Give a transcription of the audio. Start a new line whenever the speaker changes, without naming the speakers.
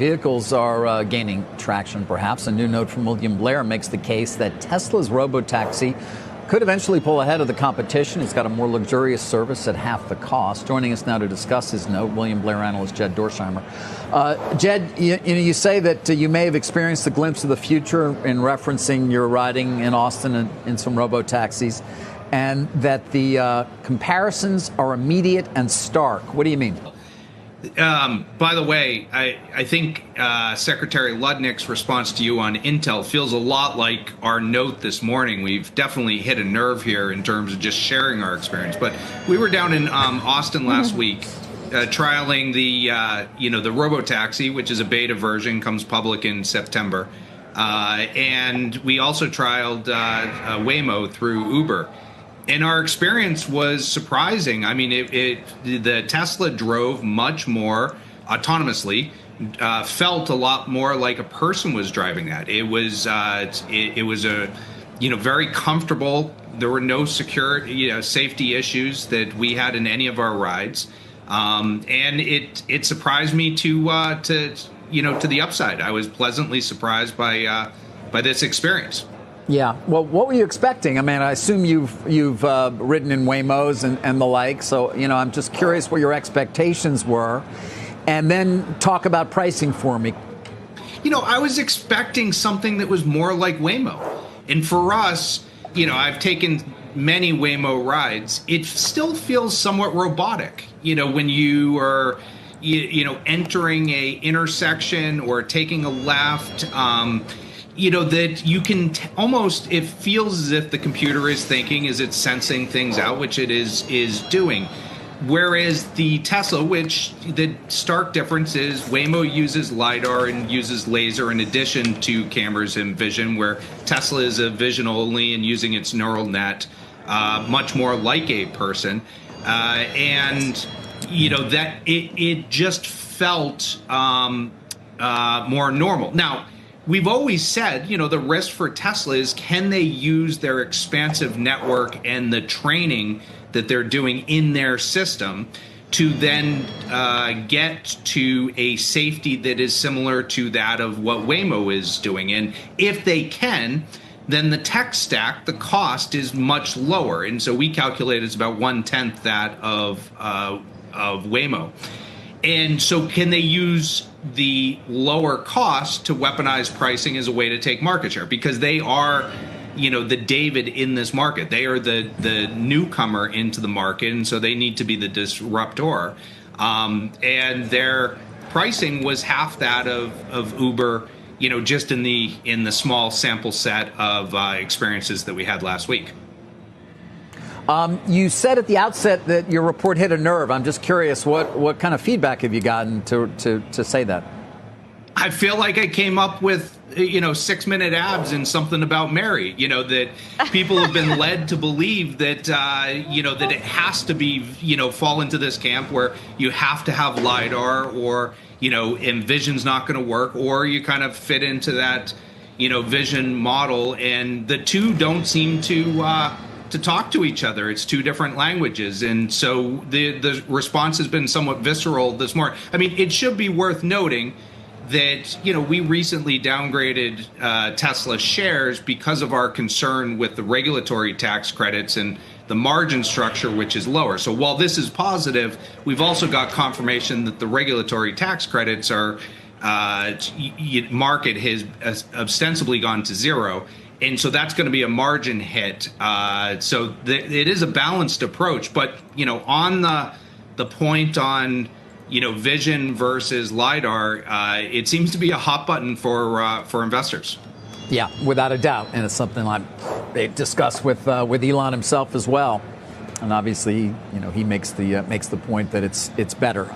Vehicles are gaining traction, perhaps. A new note from William Blair makes the case that Tesla's robotaxi could eventually pull ahead of the competition. It's got a more luxurious service at half the cost. Joining us now to discuss his note, William Blair analyst Jed Dorsheimer. Jed, you say that you may have experienced a glimpse of the future in referencing your riding in Austin in some robotaxis, and that the comparisons are immediate and stark. What do you mean?
By the way, I think Secretary Ludnick's response to you on Intel feels a lot like our note this morning. We've definitely hit a nerve here in terms of just sharing our experience. But we were down in Austin last week trialing the robotaxi, which is a beta version, comes public in September. And we also trialed Waymo through Uber. And our experience was surprising. I mean, the Tesla drove much more autonomously, felt a lot more like a person was driving that. It was very comfortable. There were no safety issues that we had in any of our rides, and it surprised me to the upside. I was pleasantly surprised by this experience.
Yeah. Well, what were you expecting? I mean, I assume you've ridden in Waymos and the like. So, I'm just curious what your expectations were. And then talk about pricing for me.
I was expecting something that was more like Waymo. And for us, I've taken many Waymo rides. It still feels somewhat robotic, when you are, entering a intersection or taking a left. That you can almost, it feels as if the computer is thinking, is it sensing things out, which it is doing. Whereas the Tesla, which the stark difference is Waymo uses LiDAR and uses laser in addition to cameras and vision, where Tesla is a vision only and using its neural net much more like a person. And, that it just felt more normal. Now, we've always said, the risk for Tesla is, can they use their expansive network and the training that they're doing in their system to then get to a safety that is similar to that of what Waymo is doing? And if they can, then the tech stack, the cost is much lower. And so we calculate it's about 1/10 that of Waymo. And so can they use the lower cost to weaponize pricing as a way to take market share? Because they are, the David in this market. They are the newcomer into the market, and so they need to be the disruptor. And their pricing was half that of Uber, just in the small sample set of experiences that we had last week.
You said at the outset that your report hit a nerve. I'm just curious, what kind of feedback have you gotten to say that?
I feel like I came up with, 6-minute abs and something about Mary, that people have been led to believe that, that it has to be, fall into this camp where you have to have LiDAR or, and vision's not going to work, or you kind of fit into that, vision model. And the two don't seem to talk to each other. It's two different languages. And so the response has been somewhat visceral this morning. I mean, it should be worth noting that, we recently downgraded Tesla shares because of our concern with the regulatory tax credits and the margin structure, which is lower. So while this is positive, we've also got confirmation that the regulatory tax credits are market has ostensibly gone to zero. And so that's going to be a margin hit. So it is a balanced approach. But, on the point on, vision versus LiDAR, it seems to be a hot button for investors.
Yeah, without a doubt. And it's something they discussed with Elon himself as well. And obviously, he makes the point that it's better.